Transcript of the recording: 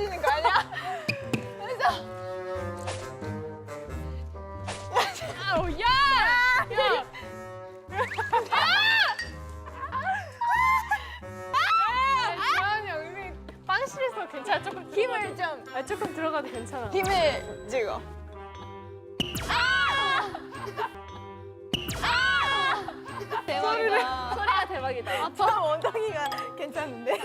떨어지는 거 아니야? 그래서 아우 야! 야! 지원이 언니 빵실에서 괜찮아. 조금 힘을 좀 조금 들어가도 괜찮아. 힘을 주고. 대박이다. 소리가 대박이다. 저 엉덩이가 괜찮은데?